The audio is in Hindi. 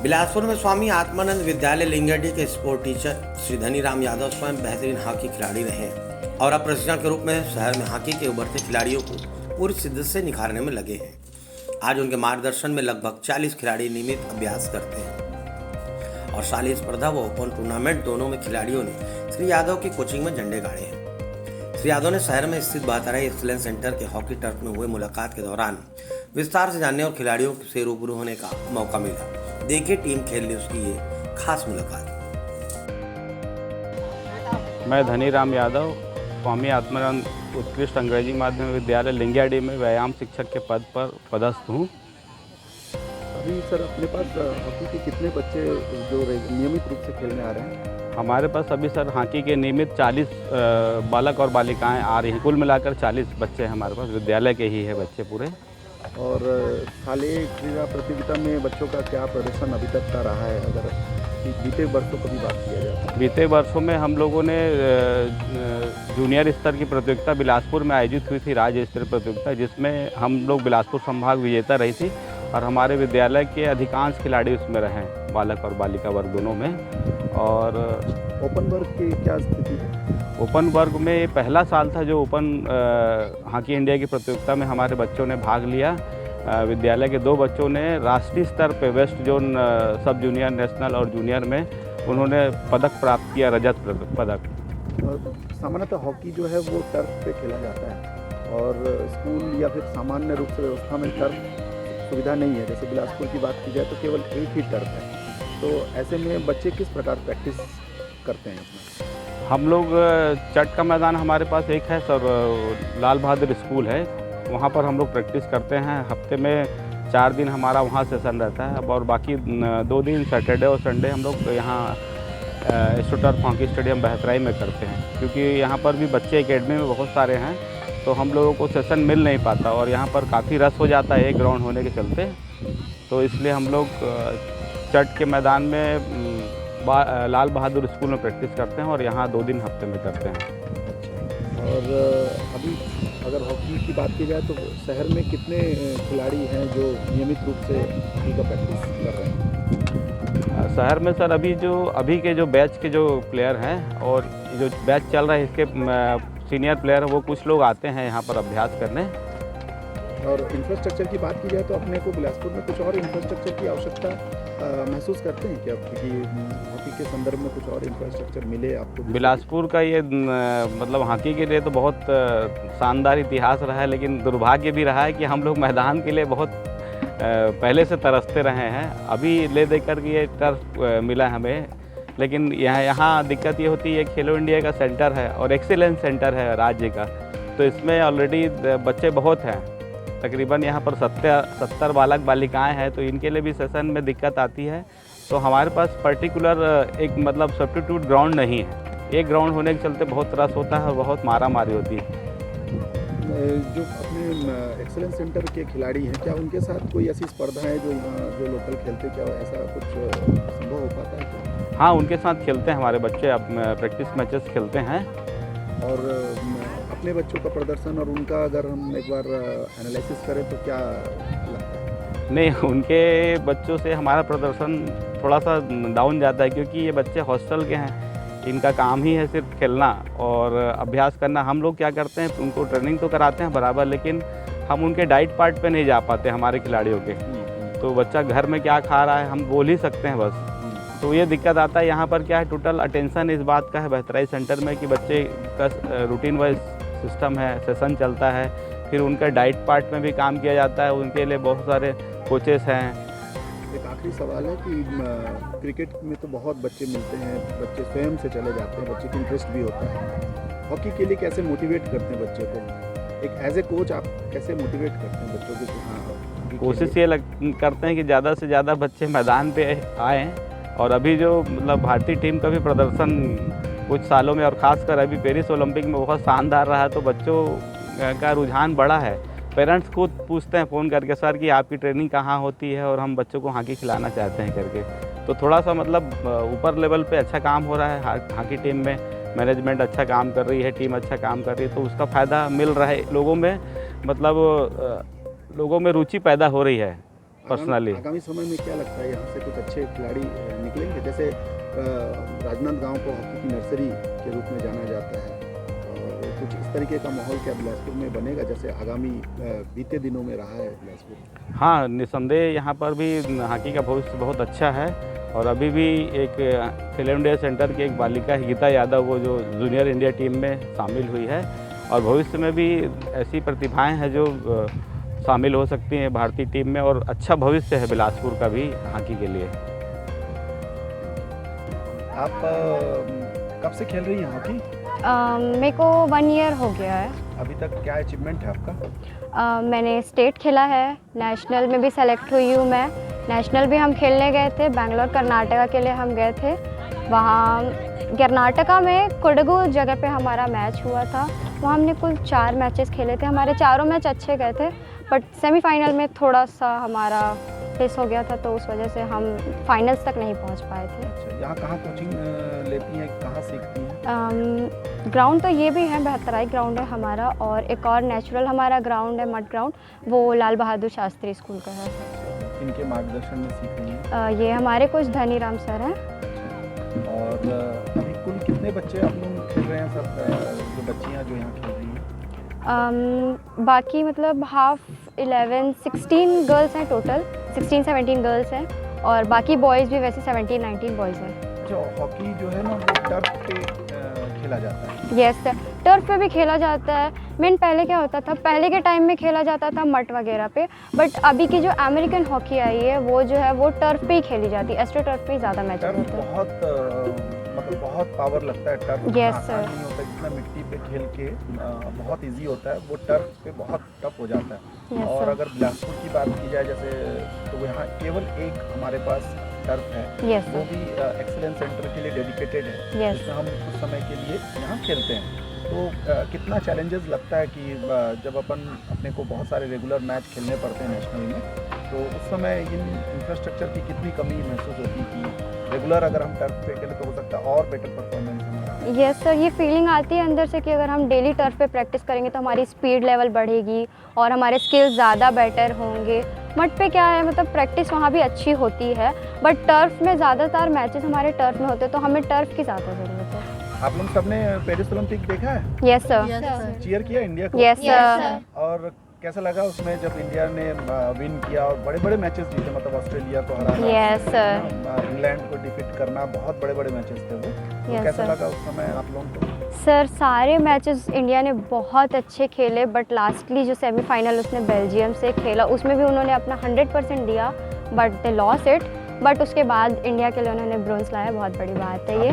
बिलासपुर में स्वामी आत्मानंद विद्यालय लिंगाडी के स्पोर्ट टीचर श्री धनीराम यादव स्वयं बेहतरीन हॉकी खिलाड़ी रहे हैं और अब प्रशिक्षण के रूप में शहर में हॉकी के उभरते खिलाड़ियों को पूरी शिद्दत से निखारने में लगे हैं। आज उनके मार्गदर्शन में लगभग 40 खिलाड़ी नियमित अभ्यास करते हैं और शालेय स्पर्धा व ओपन टूर्नामेंट दोनों में खिलाड़ियों ने श्री यादव की कोचिंग में झंडे गाड़े हैं। श्री यादव ने शहर में स्थित बाताराई एक्सीलेंस सेंटर के हॉकी टर्फ में हुए मुलाकात के दौरान विस्तार से जानने और खिलाड़ियों से रूबरू होने का मौका मिला। देखिए टीम खेल न्यूज़ की ये खास मुलाकात। मैं धनीराम यादव स्वामी आत्मानंद उत्कृष्ट अंग्रेजी माध्यमिक विद्यालय लिंगाडी में व्यायाम शिक्षक के पद पर पदस्थ हूँ। अभी सर अपने पास हॉकी के कितने बच्चे जो नियमित रूप से खेलने आ रहे हैं? हमारे पास अभी सर हॉकी के नियमित 40 बालक और बालिकाएं आ रही हैं। कुल मिलाकर 40 बच्चे हैं हमारे पास, विद्यालय के ही है बच्चे पूरे। और शालेय क्रीड़ा प्रतियोगिता में बच्चों का क्या प्रदर्शन अभी तक का रहा है, अगर बीते वर्षों की भी बात किया जाए? बीते वर्षों में हम लोगों ने जूनियर स्तर की प्रतियोगिता बिलासपुर में आयोजित हुई थी, राज्य स्तरीय प्रतियोगिता, जिसमें हम लोग बिलासपुर संभाग विजेता रही थी और हमारे विद्यालय के अधिकांश खिलाड़ी उसमें रहे, बालक और बालिका वर्ग दोनों में। और ओपन वर्ग की क्या स्थिति है? ओपन वर्ग में पहला साल था जो ओपन हॉकी इंडिया की प्रतियोगिता में हमारे बच्चों ने भाग लिया। विद्यालय के 2 बच्चों ने राष्ट्रीय स्तर पे वेस्ट जोन सब जूनियर, नेशनल और जूनियर में उन्होंने पदक प्राप्त किया, रजत पदक। सामान्यतः हॉकी जो है वो टर्फ पे खेला जाता है और स्कूल या फिर सामान्य रूप से व्यवस्था में टर्फ सुविधा नहीं है। जैसे बिलासपुर की बात की जाए तो केवल एक ही टर्फ है, तो ऐसे में बच्चे किस प्रकार प्रैक्टिस करते हैं अपना? हम लोग चट का मैदान हमारे पास एक है सर, लाल बहादुर स्कूल है, वहाँ पर हम लोग प्रैक्टिस करते हैं। हफ्ते में 4 दिन हमारा वहाँ सेशन रहता है और बाकी 2 दिन सैटरडे और संडे हम लोग यहाँ एस्ट्रोटर्फ हॉकी स्टेडियम बहतराई में करते हैं, क्योंकि यहाँ पर भी बच्चे एकेडमी में बहुत सारे हैं तो हम लोगों को सेशन मिल नहीं पाता और यहाँ पर काफ़ी रश हो जाता है एक ग्राउंड होने के चलते, तो इसलिए हम लोग चट के मैदान में लाल बहादुर स्कूल में प्रैक्टिस करते हैं और यहाँ 2 दिन हफ्ते में करते हैं। और अभी अगर हॉकी की बात की जाए तो शहर में कितने खिलाड़ी हैं जो नियमित रूप से हॉकी का प्रैक्टिस कर रहे हैं? शहर में सर अभी के जो बैच के जो प्लेयर हैं और जो बैच चल रहा है इसके सीनियर प्लेयर वो कुछ लोग आते हैं यहाँ पर अभ्यास करने। और इंफ्रास्ट्रक्चर की बात की जाए तो अपने को बिलासपुर में कुछ और इंफ्रास्ट्रक्चर की आवश्यकता महसूस करते हैं क्या, क्योंकि हॉकी के संदर्भ में कुछ और इंफ्रास्ट्रक्चर मिले आपको? बिलासपुर का ये मतलब हॉकी के लिए तो बहुत शानदार इतिहास रहा है, लेकिन दुर्भाग्य भी रहा है कि हम लोग मैदान के लिए बहुत पहले से तरसते रहे हैं। अभी ले देकर के ये टर्फ मिला हमें, लेकिन यहाँ दिक्कत ये होती है, खेलो इंडिया का सेंटर है और एक्सीलेंस सेंटर है राज्य का, तो इसमें ऑलरेडी बच्चे बहुत हैं, तकरीबन यहाँ पर 70 बालक बालिकाएं हैं, तो इनके लिए भी सेशन में दिक्कत आती है। तो हमारे पास पर्टिकुलर एक मतलब सब्स्टिट्यूट ग्राउंड नहीं है, एक ग्राउंड होने के चलते बहुत रस होता है और बहुत मारा मारी होती है। जो अपने एक्सीलेंस सेंटर के खिलाड़ी हैं, क्या उनके साथ कोई ऐसी स्पर्धा है जो यहाँ जो लोकल खेलते, क्या ऐसा कुछ संभव हो पाता है क्या? हाँ, उनके साथ खेलते हैं हमारे बच्चे, अब प्रैक्टिस मैचेस खेलते हैं। और अपने बच्चों का प्रदर्शन और उनका अगर हम एक बार एनालिसिस करें तो क्या लगता है? नहीं, उनके बच्चों से हमारा प्रदर्शन थोड़ा सा डाउन जाता है, क्योंकि ये बच्चे हॉस्टल के हैं, इनका काम ही है सिर्फ खेलना और अभ्यास करना। हम लोग क्या करते हैं, उनको ट्रेनिंग तो कराते हैं बराबर, लेकिन हम उनके डाइट पार्ट पे नहीं जा पाते हमारे खिलाड़ियों के। तो बच्चा घर में क्या खा रहा है हम बोल ही सकते हैं बस, तो ये दिक्कत आता है। यहाँ पर क्या है, टोटल अटेंशन इस बात का है बहतराई सेंटर में कि बच्चे का रूटीन वाइज सिस्टम है, सेशन चलता है, फिर उनका डाइट पार्ट में भी काम किया जाता है, उनके लिए बहुत सारे कोचेस हैं। एक आखिरी सवाल है कि क्रिकेट में तो बहुत बच्चे मिलते हैं, बच्चे स्वयं से चले जाते हैं, बच्चे की इंटरेस्ट भी होता है, हॉकी के लिए कैसे मोटिवेट करते हैं बच्चे को? एक एज ए कोच आप कैसे मोटिवेट करते हैं बच्चों को कि हाँ? कोशिश ये करते हैं कि ज़्यादा से ज़्यादा बच्चे मैदान पे आएँ, और अभी जो मतलब भारतीय टीम का भी प्रदर्शन कुछ सालों में और ख़ासकर अभी पेरिस ओलंपिक में बहुत शानदार रहा, तो बच्चों का रुझान बढ़ा है। पेरेंट्स खुद पूछते हैं फ़ोन करके, सर कि आपकी ट्रेनिंग कहाँ होती है और हम बच्चों को हॉकी खिलाना चाहते हैं करके। तो थोड़ा सा मतलब ऊपर लेवल पे अच्छा काम हो रहा है हॉकी टीम में, मैनेजमेंट अच्छा काम कर रही है, टीम अच्छा काम कर रही है, तो उसका फ़ायदा मिल रहा है लोगों में, मतलब लोगों में रुचि पैदा हो रही है पर्सनली। आगामी समय में क्या लगता है यहाँ से कुछ अच्छे खिलाड़ी निकलेंगे? जैसे राजनांदगांव को हॉकी की नर्सरी के रूप में जाना जाता है, और कुछ इस तरीके का माहौल क्या बिलासपुर में बनेगा जैसे आगामी बीते दिनों में रहा है बिलासपुर? हाँ, निस्संदेह यहाँ पर भी हॉकी का भविष्य बहुत अच्छा है। और अभी भी एक खेलो इंडिया सेंटर की एक बालिका है गीता यादव, वो जो जूनियर इंडिया टीम में शामिल हुई है, और भविष्य में भी ऐसी प्रतिभाएं हैं जो शामिल हो सकती हैं भारतीय टीम में, और अच्छा भविष्य है बिलासपुर का भी हॉकी के लिए। आप कब से खेल रही हैं हॉकी? मेरे को 1 ईयर हो गया है। अभी तक क्या अचीवमेंट है आपका? मैंने स्टेट खेला है, नेशनल में भी सेलेक्ट हुई हूँ मैं। नेशनल भी हम खेलने गए थे, बेंगलोर कर्नाटका के लिए हम गए थे। वहाँ कर्नाटका में कोडगु जगह पे हमारा मैच हुआ था। वहाँ हमने कुल 4 मैचेस खेले थे, हमारे चारों मैच अच्छे गए थे, बट सेमीफाइनल में थोड़ा सा हमारा मिस हो गया था, तो उस वजह से हम फाइनल्स तक नहीं पहुँच पाए थे। अच्छा, यहाँ कहाँ कोचिंग लेती हैं, कहाँ सीखती हैं? ग्राउंड तो ये भी है, बेहतराई ग्राउंड है हमारा, और एक और नेचुरल हमारा ग्राउंड है, मड ग्राउंड, वो लाल बहादुर शास्त्री स्कूल का है। इनके मार्गदर्शन में सीख रही हैं? ये हमारे कुछ धनीराम सर हैं। और अभी कुल कितने बच्चे आप लोग खेल रहे हैं, सब जो बच्चियाँ जो यहाँ खेल रही हैं? बाकी मतलब हाफ 16 गर्ल्स हैं टोटल, 16-17 गर्ल्स हैं, और बाकी बॉयज़ भी वैसे 17-19 बॉयज़ हैं। जो हॉकी जो है ना वो टर्फ पे खेला जाता है। यस सर, टर्फ पे भी खेला जाता है। मेन पहले क्या होता था, पहले के टाइम में खेला जाता था मट वगैरह पे, बट अभी की जो अमेरिकन हॉकी आई है वो जो है वो टर्फ पे ही खेली जाती है। एस्ट्रो टर्फ पे ही ज़्यादा मैच टर्फ होते हैं। बहुत मतलब बहुत पावर लगता है टर्फ। Yes, आसान sir. नहीं होता, जितना मिट्टी पे खेल के बहुत इजी होता है, वो टर्फ पे बहुत टफ हो जाता है। Yes, और sir. अगर बिलासपुर की बात की जाए जैसे, तो यहाँ केवल एक हमारे पास टर्फ है, यस वो सर, भी एक्सीलेंस सेंटर के लिए डेडिकेटेड है, यस। जिसमें हम कुछ समय के लिए यहाँ खेलते हैं। तो कितना चैलेंजेस लगता है कि जब अपन अपने को बहुत सारे रेगुलर मैच खेलने पड़ते हैं नेशनल में, तो उस समय इन इंफ्रास्ट्रक्चर की कितनी कमी महसूस होती है कि रेगुलर अगर हम टर्फ पे खेलें तो हो सकता है और बेटर परफॉर्मेंस हमारा? यस सर, ये फीलिंग आती है अंदर से कि अगर हम डेली टर्फ पे प्रैक्टिस करेंगे तो हमारी स्पीड लेवल बढ़ेगी और हमारे स्किल्स ज़्यादा बेटर होंगे। मट पे क्या है, मतलब प्रैक्टिस वहाँ भी अच्छी होती है, बट टर्फ में ज़्यादातर मैचेस हमारे टर्फ में होते हैं, तो हमें टर्फ की ज़्यादा ज़रूरत है। आप लोग सबने पेरिस ओलंपिक देखा है? यस सर, चीयर किया इंडिया को? Yes sir. और कैसा लगा उसमें जब इंडिया ने विन किया और बड़े बड़े मैचेस जीते, मतलब ऑस्ट्रेलिया को हराना, यस सर, इंग्लैंड को डिफीट करना, बहुत बड़े बड़े मैचेस थे वो। तो Yes, कैसा sir. लगा उस समय आप लोगों को? सर सारे मैचेस इंडिया ने बहुत अच्छे खेले, बट लास्टली जो सेमीफाइनल उसने बेल्जियम से खेला उसमें भी उन्होंने अपना 100% दिया, but they loss it. But उसके बाद इंडिया के लिए उन्होंने ब्रोंज लाया, बहुत बड़ी बात है ये।